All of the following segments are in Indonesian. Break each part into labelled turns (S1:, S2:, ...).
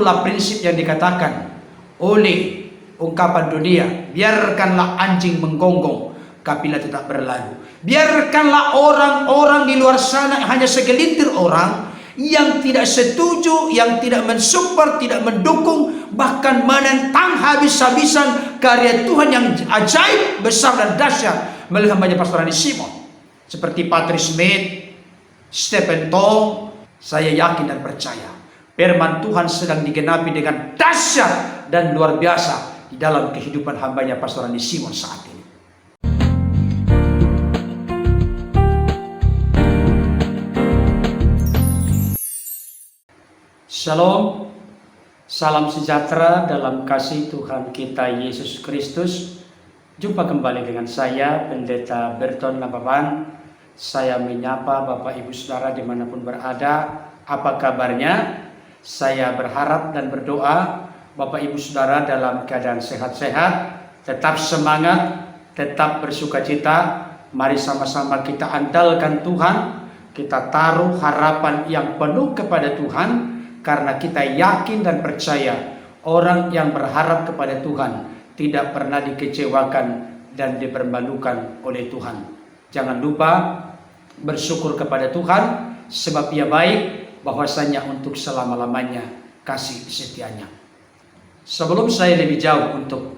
S1: pula prinsip yang dikatakan oleh ungkapan dunia, biarkanlah anjing menggonggong apabila tetap berlalu. Biarkanlah orang-orang di luar sana, hanya segelintir orang yang tidak setuju, yang tidak mensupport, tidak mendukung, bahkan menentang habis-habisan karya Tuhan yang ajaib, besar dan dahsyat melalui hambanya Pastor Rani Simon, seperti Patrice Smith, Stephen Tong. Saya yakin dan percaya firman Tuhan sedang digenapi dengan dahsyat dan luar biasa di dalam kehidupan hambanya Pastor Rani Simon saat ini. Shalom, salam sejahtera dalam kasih Tuhan kita Yesus Kristus. Jumpa kembali dengan saya, Pendeta Berton Nababan. Saya menyapa Bapak Ibu Saudara dimanapun berada. Apa kabarnya? Saya berharap dan berdoa Bapak Ibu Saudara dalam keadaan sehat-sehat, tetap semangat, tetap bersukacita. Mari sama-sama kita andalkan Tuhan, kita taruh harapan yang penuh kepada Tuhan, karena kita yakin dan percaya orang yang berharap kepada Tuhan tidak pernah dikecewakan dan dipermalukan oleh Tuhan. Jangan lupa bersyukur kepada Tuhan, sebab Ia baik, bahwasanya untuk selama-lamanya kasih setianya. Sebelum saya lebih jauh untuk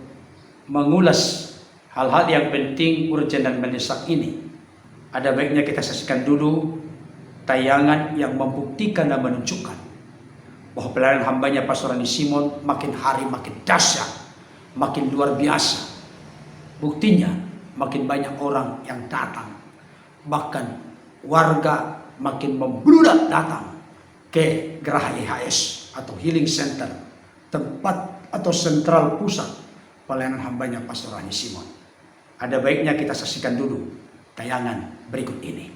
S1: mengulas hal-hal yang penting, urgen dan mendesak ini, ada baiknya kita saksikan dulu tayangan yang membuktikan dan menunjukkan bahwa pelayanan hambanya Pastor Rani Simon makin hari makin dahsyat, makin luar biasa. Buktinya makin banyak orang yang datang, bahkan warga makin membludak datang ke Geraha IHS atau Healing Center, tempat atau sentral pusat pelayanan hambanya Pastor Rani Simon. Ada baiknya kita saksikan dulu tayangan berikut ini.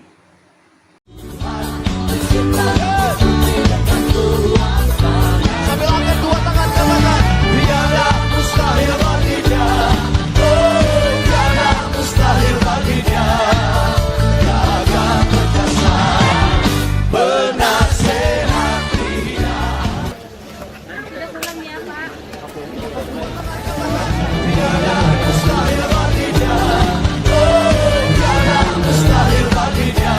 S1: Sambil angkat dua tangan ke kanan. Tiada mustahil baginya. Oh, tiada mustahil baginya. Jaga perkasa, penasehat dia.
S2: Sudah pulang ya, Pak.
S1: Tiada mustahil baginya. Oh, tiada mustahil baginya.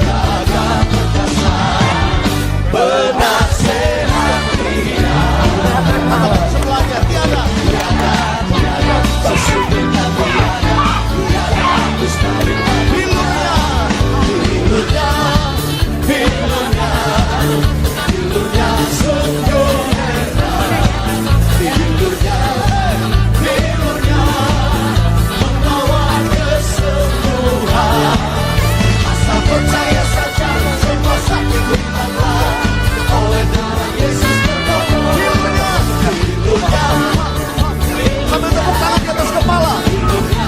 S1: Jaga perkasa, penasehat dia. Sebelahnya tiada sesungguhnya tiada mustahil. Hilurnya sungguh hebat. Hilurnya membawa kesembuhan. Asal percaya saja, semua sakit hilanglah oleh darah Yesus bertobat. Hilurnya sambil tepuk tangan di atas kepala. Hilurnya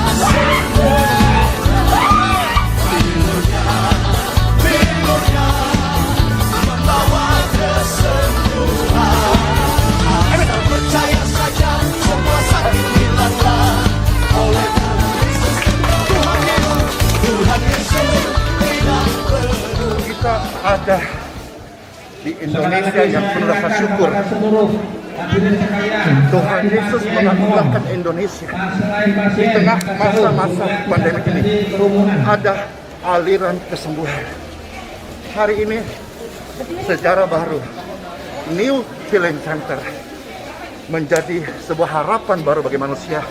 S1: membawa kesembuhan. Asal percaya saja, semua sakit hilanglah oleh darah Yesus. Tuhan Yesus tidak perlu.
S3: Kita ada di Indonesia yang penuh rasa syukur. Tuhan Yesus menganugerahkan Indonesia di tengah masa-masa pandemi ini ada aliran kesembuhan. Hari ini sejarah baru, New Healing Center menjadi sebuah harapan baru bagi manusia,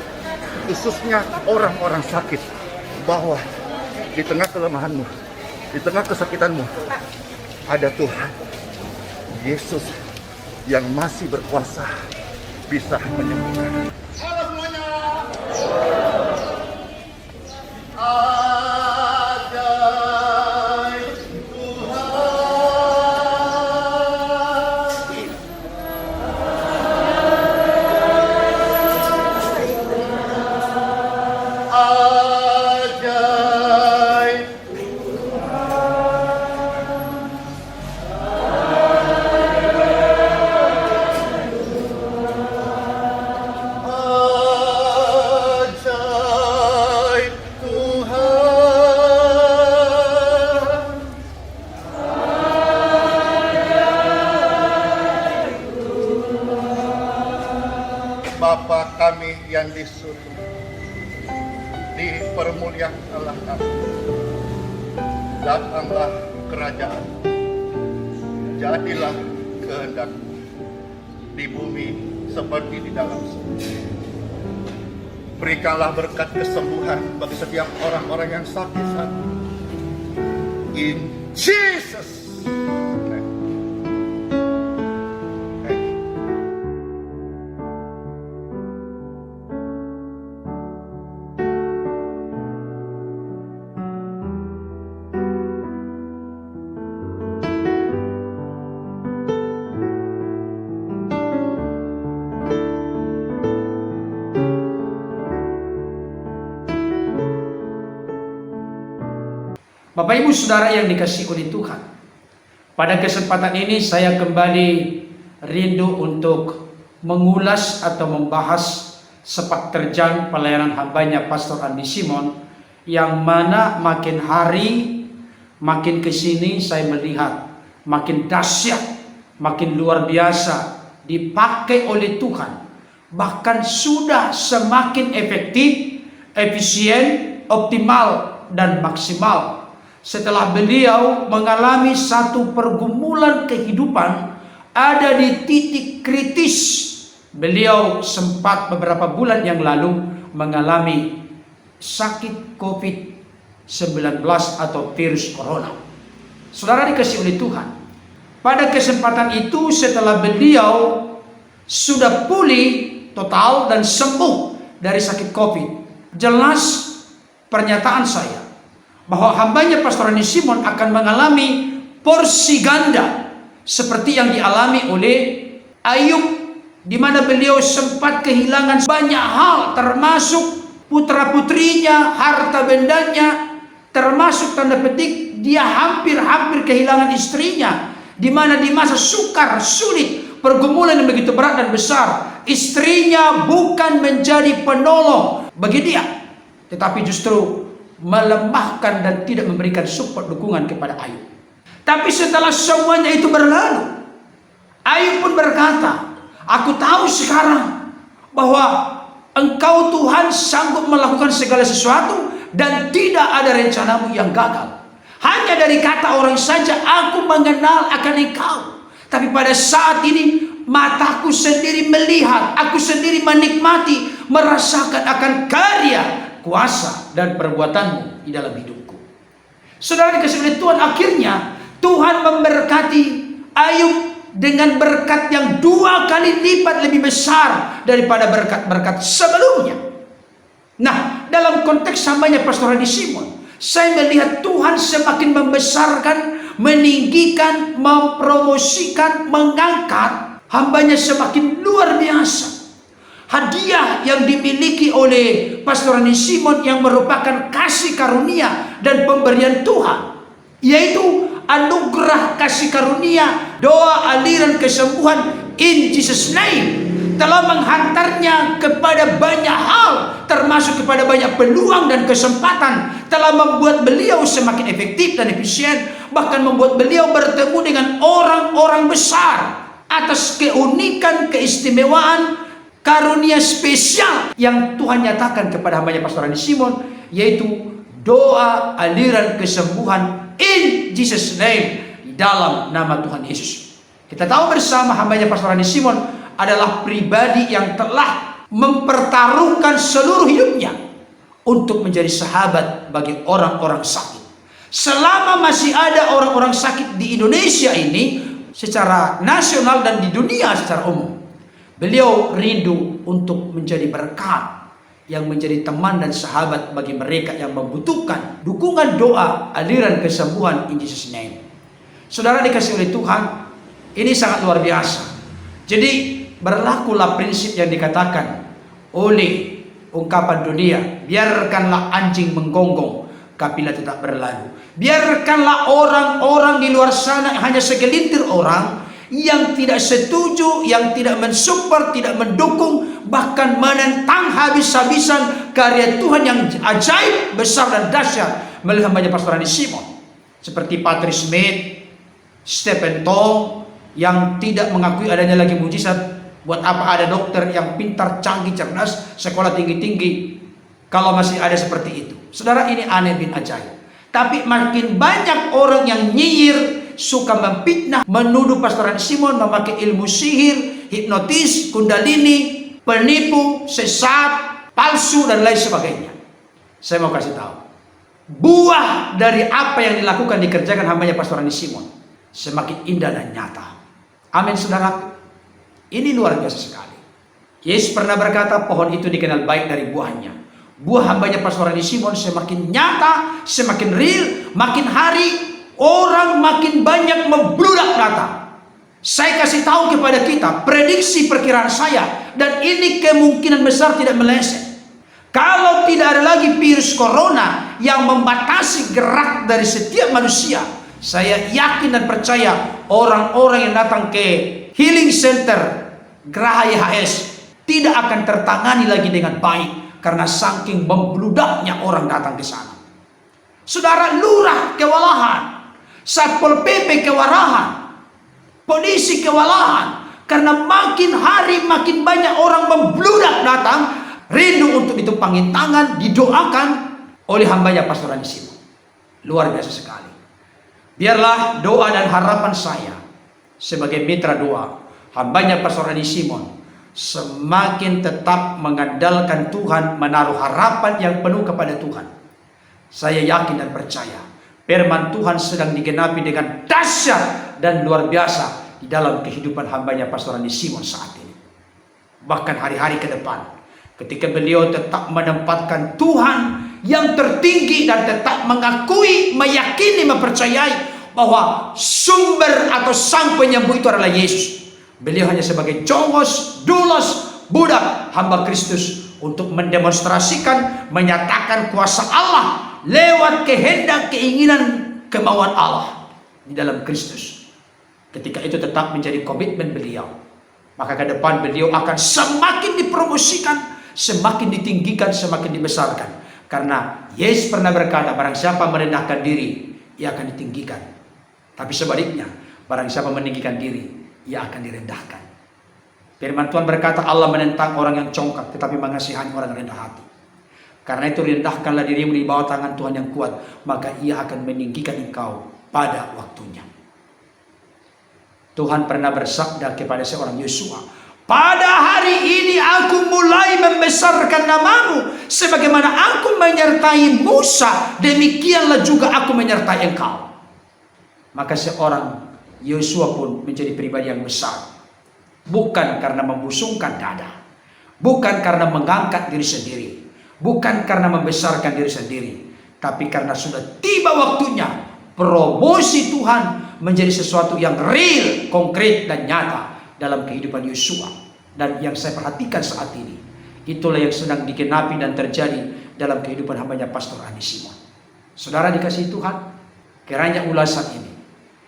S3: khususnya orang-orang sakit, bahwa di tengah kelemahanmu, di tengah kesakitanmu, ada Tuhan Yesus yang masih berkuasa, bisa menyembuhkan.
S1: Halo semuanya.
S3: dipermuliakanlah kamu. Datanglah kerajaan, jadilah kehendak-Mu di bumi seperti di dalam surga. Berikanlah berkat kesembuhan bagi setiap orang-orang yang sakit saat ini. In Jesus' name. Thank you.
S1: Bapak Ibu Saudara yang dikasihi oleh Tuhan, pada kesempatan ini saya kembali rindu untuk mengulas atau membahas sepak terjang pelayanan hambanya Pastor Andi Simon, yang mana makin hari makin kesini saya melihat makin dahsyat, makin luar biasa dipakai oleh Tuhan, bahkan sudah semakin efektif, efisien, optimal dan maksimal. Setelah beliau mengalami satu pergumulan kehidupan, ada di titik kritis. Beliau sempat beberapa bulan yang lalu mengalami sakit COVID-19 atau virus corona. Saudara dikasihi oleh Tuhan, pada kesempatan itu setelah beliau sudah pulih total dan sembuh dari sakit COVID, jelas pernyataan saya bahwa hambanya Pastor Andi Simon akan mengalami porsi ganda seperti yang dialami oleh Ayub, di mana beliau sempat kehilangan banyak hal, termasuk putra-putrinya, harta bendanya, termasuk tanda petik dia hampir kehilangan istrinya, di mana di masa sukar, sulit, pergumulan yang begitu berat dan besar, istrinya bukan menjadi penolong bagi dia, tetapi justru melemahkan dan tidak memberikan support, dukungan kepada Ayub. Tapi setelah semuanya itu berlalu, Ayub pun berkata, aku tahu sekarang bahwa Engkau Tuhan sanggup melakukan segala sesuatu dan tidak ada rencanamu yang gagal. Hanya dari kata orang saja aku mengenal akan Engkau. Tapi pada saat ini mataku sendiri melihat, aku sendiri menikmati, merasakan akan karya, kuasa dan perbuatanmu di dalam hidupku. Saudara dikasihi oleh Tuhan, akhirnya Tuhan memberkati Ayub dengan berkat yang 2 kali lipat lebih besar daripada berkat-berkat sebelumnya. Nah, dalam konteks hambanya Pastor Andi Simon, saya melihat Tuhan semakin membesarkan, meninggikan, mempromosikan, mengangkat hambanya semakin luar biasa. Hadiah yang dimiliki oleh Pastor Andi Simon yang merupakan kasih karunia dan pemberian Tuhan, yaitu anugerah kasih karunia, doa aliran kesembuhan in Jesus name, telah menghantarnya kepada banyak hal, termasuk kepada banyak peluang dan kesempatan, telah membuat beliau semakin efektif dan efisien, bahkan membuat beliau bertemu dengan orang-orang besar atas keunikan, keistimewaan, karunia spesial yang Tuhan nyatakan kepada hambanya Pastor Andi Simon, yaitu doa aliran kesembuhan in Jesus name, di dalam nama Tuhan Yesus. Kita tahu bersama hambanya Pastor Andi Simon adalah pribadi yang telah mempertaruhkan seluruh hidupnya untuk menjadi sahabat bagi orang-orang sakit. Selama masih ada orang-orang sakit di Indonesia ini secara nasional dan di dunia secara umum, beliau rindu untuk menjadi berkat yang menjadi teman dan sahabat bagi mereka yang membutuhkan dukungan doa aliran kesembuhan in Jesus name. Saudara dikasihi oleh Tuhan, ini sangat luar biasa. Jadi berlakulah prinsip yang dikatakan oleh ungkapan dunia, biarkanlah anjing menggonggong kapila tetap berlalu. Biarkanlah orang-orang di luar sana, hanya segelintir orang yang tidak setuju, yang tidak mensupport, tidak mendukung, bahkan menentang habis-habisan karya Tuhan yang ajaib, besar dan dahsyat melalui hambanya Pastor Andi Simon, seperti Patrice Smith, Stephen Tong, yang tidak mengakui adanya lagi mujizat. Buat apa ada dokter yang pintar, canggih, cerdas, sekolah tinggi-tinggi, Kalau masih ada seperti itu. Saudara, ini aneh bin ajaib. Tapi makin banyak orang yang nyinyir, suka memfitnah, menuduh Pastor Andi Simon memakai ilmu sihir, hipnotis, kundalini, penipu, sesat, palsu, dan lain sebagainya. Saya mau kasih tahu. Buah dari apa yang dilakukan, dikerjakan hambanya Pastor Andi Simon semakin indah dan nyata. Amin, saudara. Ini luar biasa sekali. Yesus pernah berkata, pohon itu dikenal baik dari buahnya. Buah hambanya Pastor Andi Simon semakin nyata, semakin real, makin hari orang makin banyak membludak datang. Saya kasih tahu kepada kita, prediksi perkiraan saya, dan ini kemungkinan besar tidak meleset. Kalau tidak ada lagi virus corona yang membatasi gerak dari setiap manusia, saya yakin dan percaya orang-orang yang datang ke Healing Center Geraha YHS tidak akan tertangani lagi dengan baik karena saking membludaknya orang datang ke sana. Saudara, lurah kewalahan, Satpol PP kewalahan, polisi kewalahan karena makin hari makin banyak orang membludak datang, rindu untuk ditumpangi tangan, didoakan oleh hambanya Pastor Andi Simon. Luar biasa sekali. Biarlah doa dan harapan saya sebagai mitra doa hambanya Pastor Andi Simon semakin tetap mengandalkan Tuhan, menaruh harapan yang penuh kepada Tuhan. Saya yakin dan percaya firman Tuhan sedang digenapi dengan dahsyat dan luar biasa di dalam kehidupan hambanya Pastor Andi Simon saat ini. Bahkan hari-hari ke depan, ketika beliau tetap menempatkan Tuhan yang tertinggi dan tetap mengakui, meyakini, mempercayai bahwa sumber atau sang penyembuh itu adalah Yesus. Beliau hanya sebagai jongos, dulos, budak hamba Kristus untuk mendemonstrasikan, menyatakan kuasa Allah lewat kehendak, keinginan, kemauan Allah di dalam Kristus. Ketika itu tetap menjadi komitmen beliau, maka ke depan beliau akan semakin dipromosikan, semakin ditinggikan, semakin dibesarkan. Karena Yesus pernah berkata, barang siapa merendahkan diri, ia akan ditinggikan. Tapi sebaliknya, barang siapa meninggikan diri, ia akan direndahkan. Firman Tuhan berkata, Allah menentang orang yang congkak, tetapi mengasihani orang yang rendah hati. Karena itu rendahkanlah dirimu di bawah tangan Tuhan yang kuat, maka ia akan meninggikan engkau pada waktunya. Tuhan pernah bersabda kepada seorang Yosua, pada hari ini aku mulai membesarkan namamu, sebagaimana aku menyertai Musa, demikianlah juga aku menyertai engkau. Maka seorang Yosua pun menjadi pribadi yang besar, bukan karena membusungkan dada, bukan karena mengangkat diri sendiri, bukan karena membesarkan diri sendiri, tapi karena sudah tiba waktunya promosi Tuhan menjadi sesuatu yang real, konkret dan nyata dalam kehidupan Yosua. Dan yang saya perhatikan saat ini, itulah yang sedang digenapi dan terjadi dalam kehidupan hambanya Pastor Andi Simon. Saudara dikasihi Tuhan, kiranya ulasan ini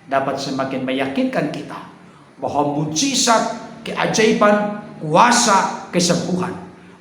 S1: dapat semakin meyakinkan kita bahwa mujizat, keajaiban, kuasa, kesembuhan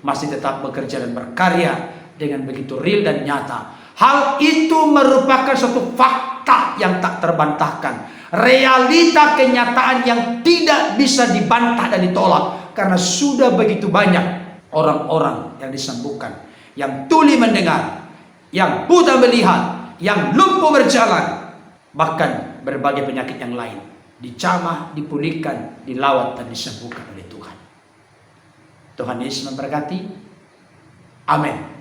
S1: masih tetap bekerja dan berkarya dengan begitu real dan nyata. Hal itu merupakan suatu fakta yang tak terbantahkan, realita kenyataan yang tidak bisa dibantah dan ditolak, karena sudah begitu banyak orang-orang yang disembuhkan, yang tuli mendengar, yang buta melihat, yang lumpuh berjalan, bahkan berbagai penyakit yang lain dicamah, dipulihkan, dilawat dan disembuhkan oleh Tuhan. Tuhan Yesus memberkati. Amin.